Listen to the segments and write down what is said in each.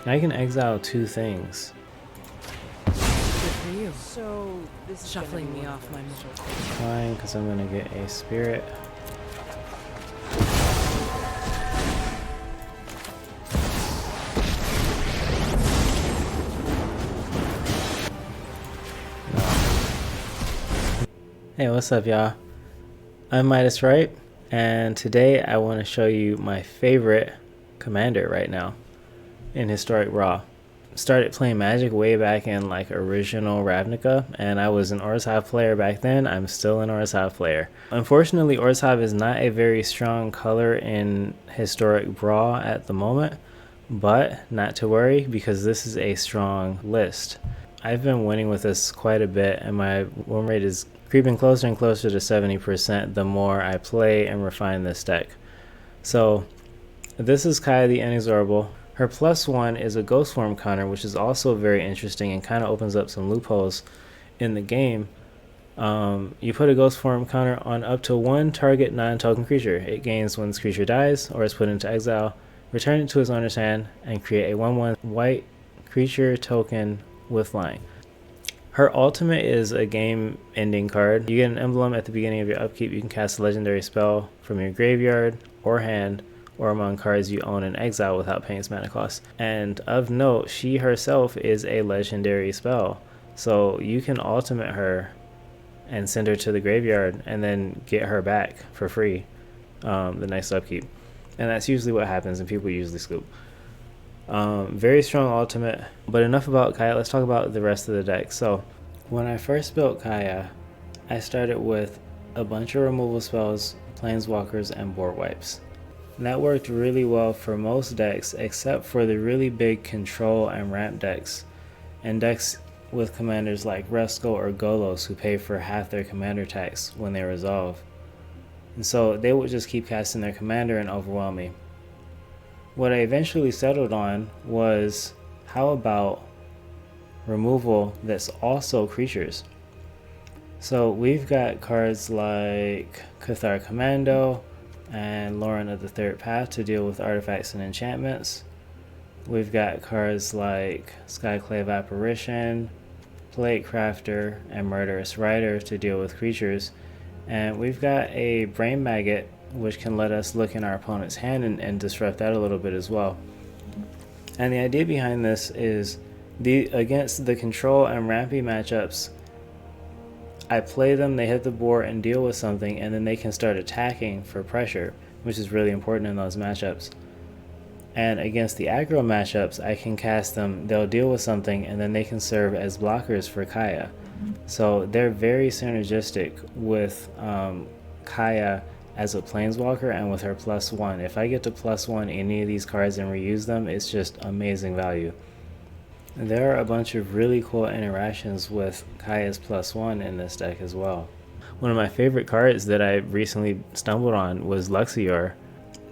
I can exile 2 things. Good for you. So this is Shuffling me off my middle. Fine, because I'm gonna get a spirit. Hey, what's up, y'all? I'm Midas Right, and today I want to show you my favorite commander right now in Historic Brawl. Started playing Magic way back in like original Ravnica, and I was an Orzhov player back then. I'm still an Orzhov player. Unfortunately, Orzhov is not a very strong color in Historic Brawl at the moment, but not to worry because this is a strong list. I've been winning with this quite a bit, and my win rate is creeping closer and closer to 70% the more I play and refine this deck. So this is Kaya the Inexorable. Her +1 is a Ghostform counter, which is also very interesting and kind of opens up some loopholes in the game. You put a Ghostform counter on up to 1 target non-token creature. It gains when this creature dies or is put into exile. Return it to its owner's hand and create a 1/1 white creature token with flying. Her ultimate is a game-ending card. You get an emblem at the beginning of your upkeep. You can cast a legendary spell from your graveyard or hand or among cards you own in exile without paying its mana cost. And of note, she herself is a legendary spell. So you can ultimate her and send her to the graveyard and then get her back for free the next upkeep. And that's usually what happens, and people usually scoop. Very strong ultimate, but enough about Kaya. Let's talk about the rest of the deck. So when I first built Kaya, I started with a bunch of removal spells, planeswalkers, and board wipes. And that worked really well for most decks except for the really big control and ramp decks, and decks with commanders like Resko or Golos who pay for half their commander tax when they resolve. And so they would just keep casting their commander and overwhelm me. What I eventually settled on was, how about removal that's also creatures? So we've got cards like Cathar Commando and Lauren of the Third Path to deal with artifacts and enchantments. We've got cards like Skyclave Apparition, Plate Crafter, and Murderous Rider to deal with creatures. And we've got a Brain Maggot, which can let us look in our opponent's hand and disrupt that a little bit as well. And the idea behind this is against the control and rampy matchups, I play them, they hit the board and deal with something, and then they can start attacking for pressure, which is really important in those matchups. And against the aggro matchups, I can cast them, they'll deal with something, and then they can serve as blockers for Kaya. So they're very synergistic with Kaya as a planeswalker and with her +1. If I get to +1 any of these cards and reuse them, it's just amazing value. There are a bunch of really cool interactions with Kaya's +1 in this deck as well. One of my favorite cards that I recently stumbled on was Luxior.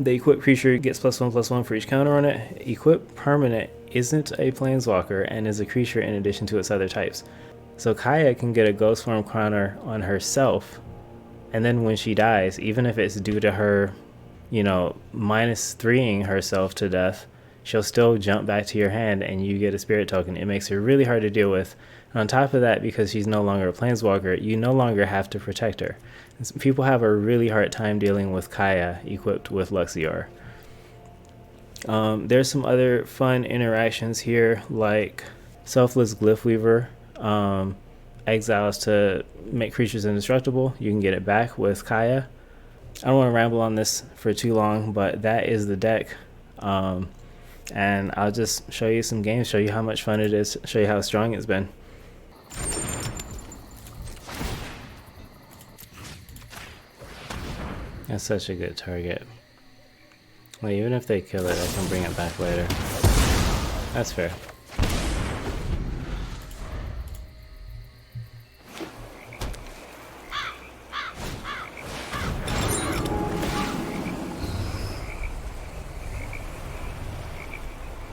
The equip creature gets +1/+1 for each counter on it. Equip permanent isn't a planeswalker and is a creature in addition to its other types. So Kaya can get a Ghostform counter on herself, and then when she dies, even if it's due to her, -3ing herself to death, she'll still jump back to your hand and you get a spirit token. It makes her really hard to deal with. And on top of that, because she's no longer a planeswalker, you no longer have to protect her. People have a really hard time dealing with Kaya equipped with Luxior. There's some other fun interactions here, like Selfless Glyphweaver. Exiles to make creatures indestructible. You can get it back with Kaya. I don't want to ramble on this for too long, but that is the deck. And I'll just show you some games, show you how much fun it is, show you how strong it's been. That's such a good target. Well, even if they kill it, I can bring it back later. That's fair.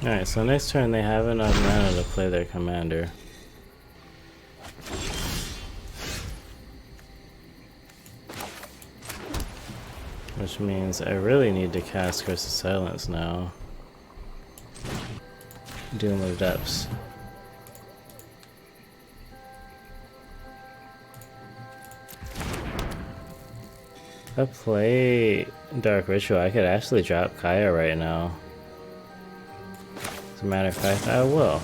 Alright, so next turn they have enough mana to play their commander. Which means I really need to cast Curse of Silence now. Doom of Depths. If I play Dark Ritual, I could actually drop Kaya right now. As a matter of fact, I will.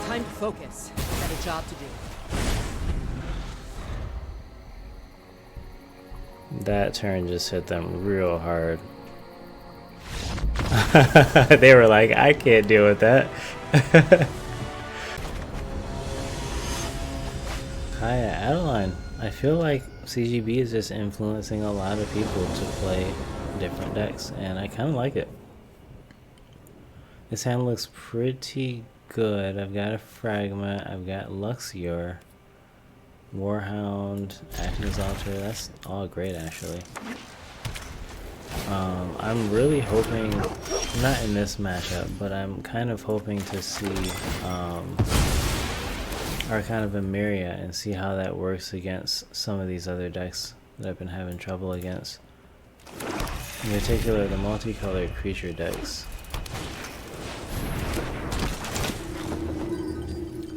Time to focus. Got a job to do. That turn just hit them real hard. They were like, I can't deal with that. Kaya Adeline. I feel like CGB is just influencing a lot of people to play different decks, and I kind of like it. This hand looks pretty good. I've got a Fragment, I've got Luxior, Warhound, Acme's Altar. That's all great, actually. I'm really hoping, not in this matchup, but I'm kind of hoping to see Archon of Emeria and see how that works against some of these other decks that I've been having trouble against. In particular, the multicolored creature decks.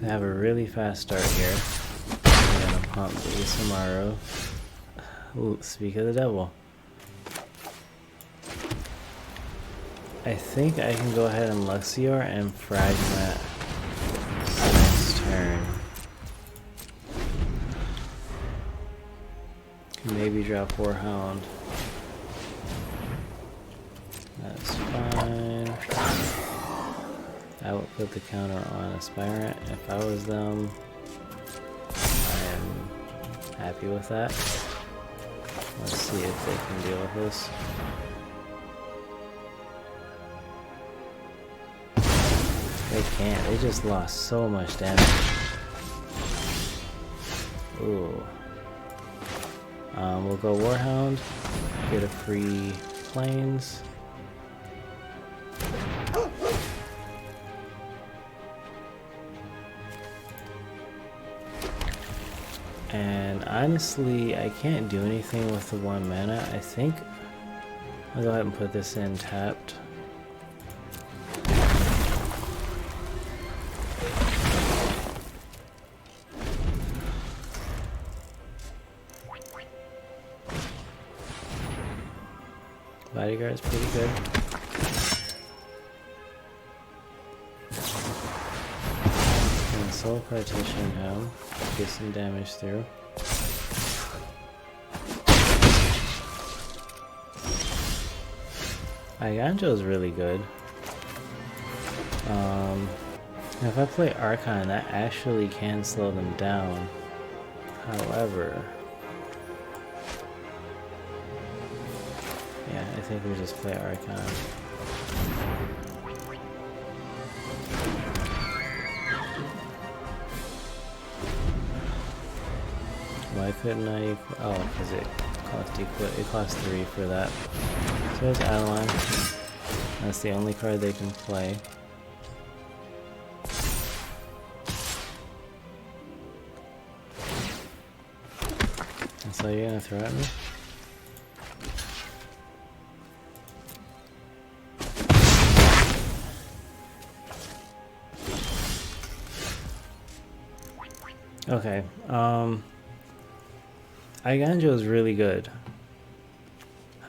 I have a really fast start here. I'm gonna pump the Isamaru. Ooh, speak of the devil. I think I can go ahead and Luxior and Fragment next turn. Maybe drop Warhound. That's fine. I would put the counter on Aspirant if I was them. I am happy with that. Let's see if they can deal with this. They can't. They just lost so much damage. Ooh. We'll go Warhound. Get a free Plains. And honestly, I can't do anything with the 1 mana. I think I'll go ahead and put this in tapped. Bodyguard's pretty good. And Soul Partition him. Get some damage through. Iganjo's really good. If I play Archon, that actually can slow them down. However, yeah, I think we just play Archon. Why couldn't I? Oh, because it cost it cost 3 for that. So it's Adeline. That's the only card they can play. And so you're gonna throw at me? Okay. Iganjo is really good.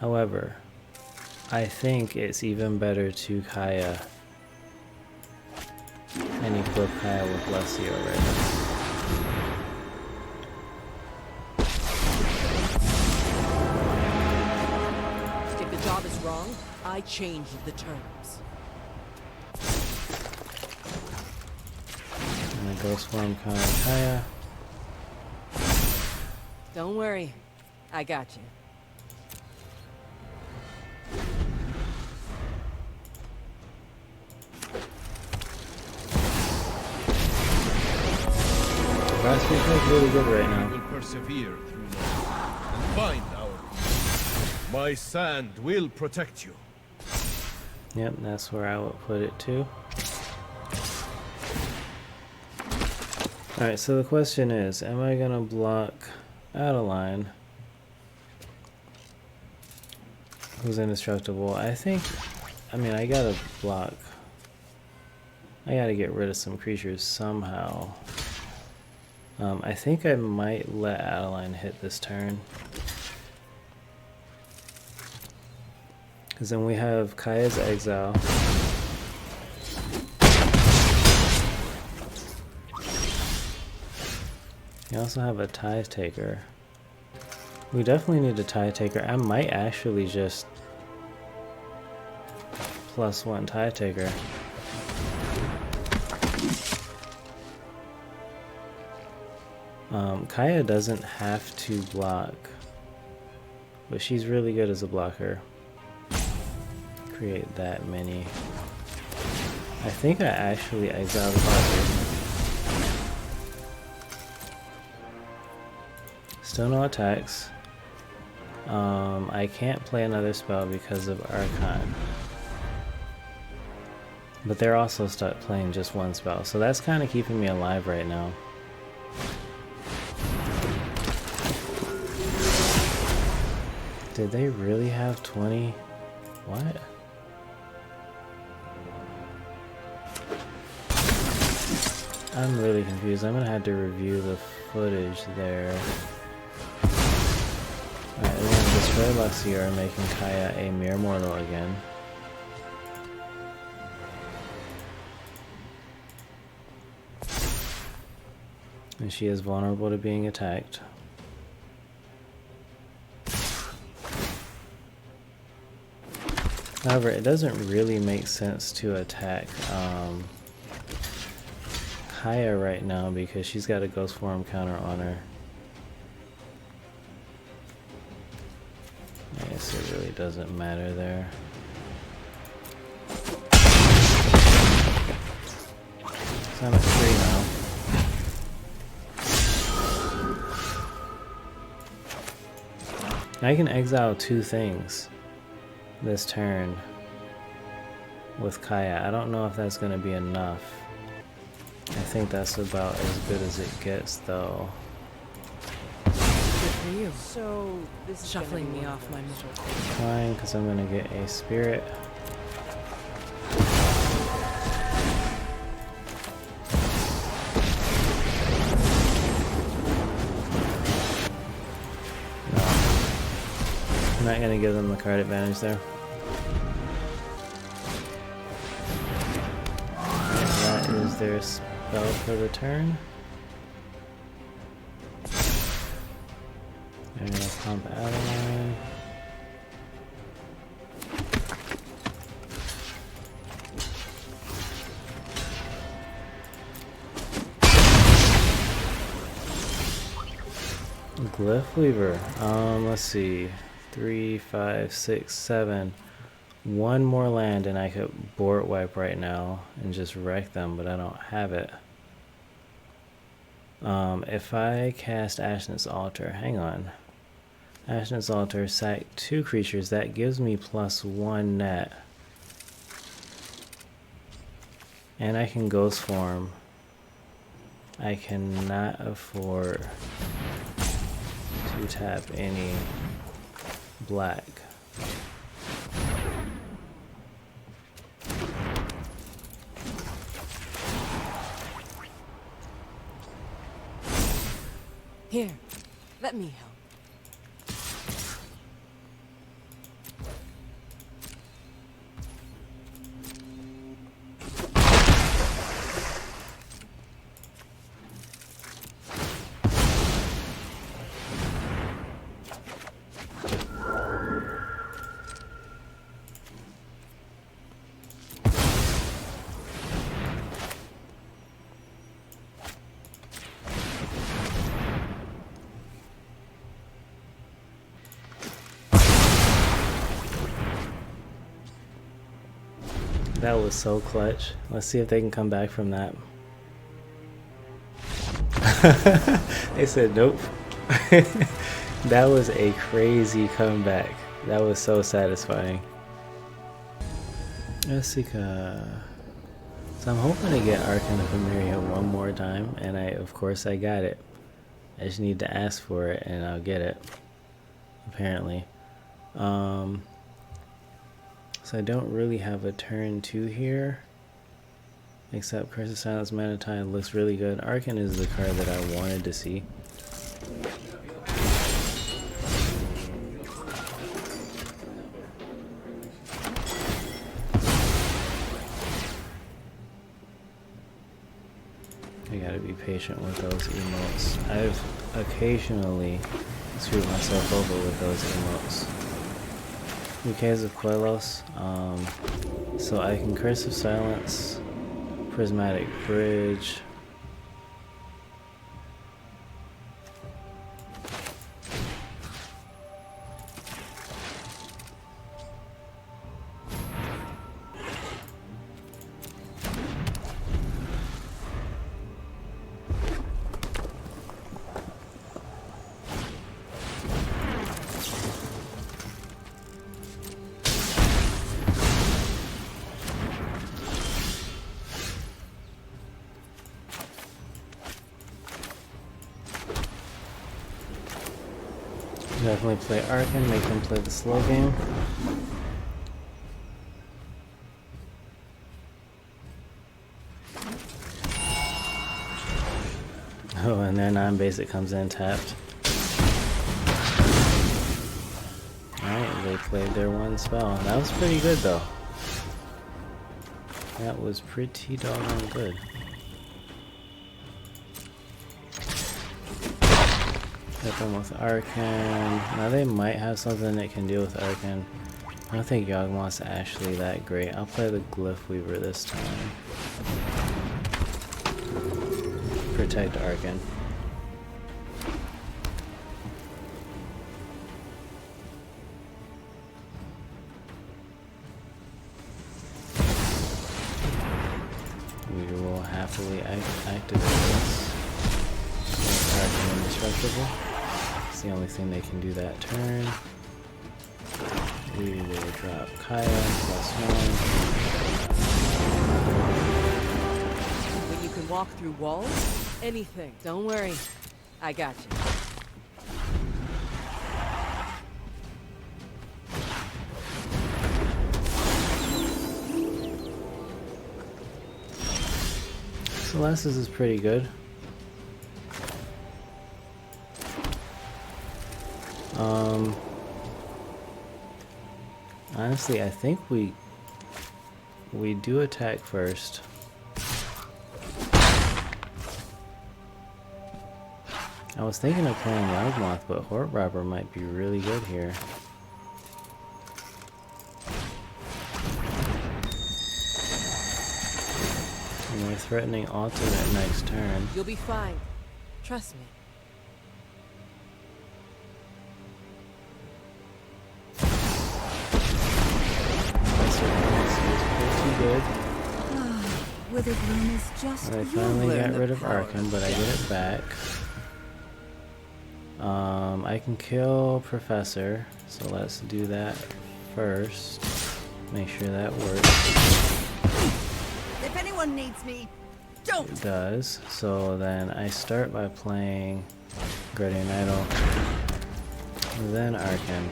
However, I think it's even better to Kaya and equip Kaya with Lucio right now. If the job is wrong, I change the terms. And I Ghostform Kaya. Don't worry, I got you. Last week was really good right We now. will persevere through life and find our peace. My sand will protect you. Yep, that's where I would put it too. Alright, so the question is, am I gonna block Adeline who's indestructible. I think, I mean, I gotta block. I gotta get rid of some creatures somehow. I think I might let Adeline hit this turn. Because then we have Kaya's Exile. We also have a Tithe Taker. We definitely need a Tithe Taker. I might actually just +1 Tithe Taker. Kaya doesn't have to block, but she's really good as a blocker. Create that many. I think I actually exiled the blocker. Still no attacks. I can't play another spell because of Archon. But they're also stuck playing just one spell, so that's kind of keeping me alive right now. Did they really have 20? What? I'm really confused. I'm gonna have to review the footage there. Alright, we're gonna destroy Luxior, making Kaya a mere mortal again. And she is vulnerable to being attacked. However, it doesn't really make sense to attack Kaya right now because she's got a Ghostform counter on her. I guess it really doesn't matter there. So I'm at 3 now. I can exile 2 things this turn with Kaya. I don't know if that's going to be enough. I think that's about as good as it gets, though. Good for you. So this is shuffling me off my middle. Fine, because I'm going to get a spirit. No. I'm not going to give them the card advantage there. That is their spell for the turn. They're going to pump Adeline. Glyph Weaver. Let's see. 3, 5, 6, 7. One more land and I could board wipe right now and just wreck them, but I don't have it. If I cast Ashness Altar, hang on. Ashness Altar, sack 2 creatures, that gives me +1 net. And I can Ghostform. I cannot afford to tap any black. Here, let me help. That was so clutch. Let's see if they can come back from that. They said nope. That was a crazy comeback. That was so satisfying. Jessica. So I'm hoping to get Arcana Familia one more time, and of course I got it. I just need to ask for it and I'll get it. Apparently. So I don't really have a turn 2 here. Except Curse of Silence Mana Tide looks really good. Arcan is the card that I wanted to see. I gotta be patient with those emotes. I've occasionally screwed myself over with those emotes. Bouquets of Quellos, so I can Curse of Silence, Prismatic Bridge. Definitely play Arcan, make them play the slow game. Oh, and their non-basic comes in tapped. Alright, they played their one spell. That was pretty good though. That was pretty doggone good. Hit them with Arcan. Now they might have something that can deal with Arcan. I don't think Yawgmoth's actually that great. I'll play the Glyph Weaver this time. Protect Arcan. We will happily activate this. Make Arcan indestructible. It's the only thing they can do that turn. We will drop Kaya +1. When you can walk through walls? Anything. Don't worry. I got you. Celestis is pretty good. Honestly, I think we do attack first. I was thinking of playing Yawgmoth, but Horde Robber might be really good here. And they're threatening ultimate next turn. You'll be fine. Trust me. Good. Withered Bloom is just I finally got rid of Arcan, but I get it back. I can kill Professor, so let's do that first. Make sure that works. If anyone needs me, don't. It does. So then I start by playing Guardian Idol, then Arcan.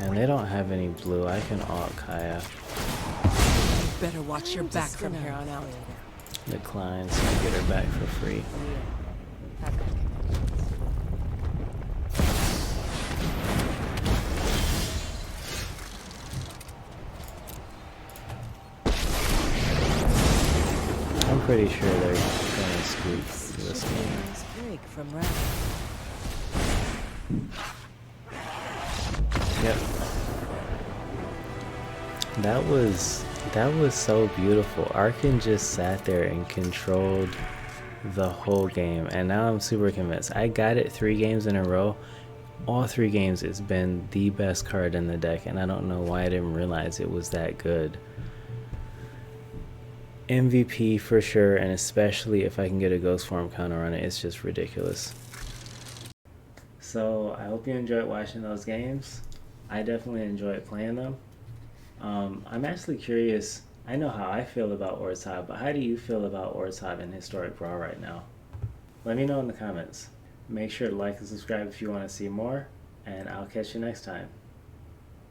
And they don't have any blue. I can alt Kaya. Better watch your back from here on out. Decline, so I get her back for free. I'm pretty sure they're gonna scoop this game. Break from rap. Yep. That was so beautiful. Arcan just sat there and controlled the whole game, and now I'm super convinced. I got it 3 games in a row. All 3 games it's been the best card in the deck, and I don't know why I didn't realize it was that good. MVP for sure, and especially if I can get a Ghostform counter on it, it's just ridiculous. So I hope you enjoyed watching those games. I definitely enjoyed playing them. I'm actually curious. I know how I feel about Orzhov, but how do you feel about Orzhov in Historic Brawl right now? Let me know in the comments. Make sure to like and subscribe if you want to see more, and I'll catch you next time.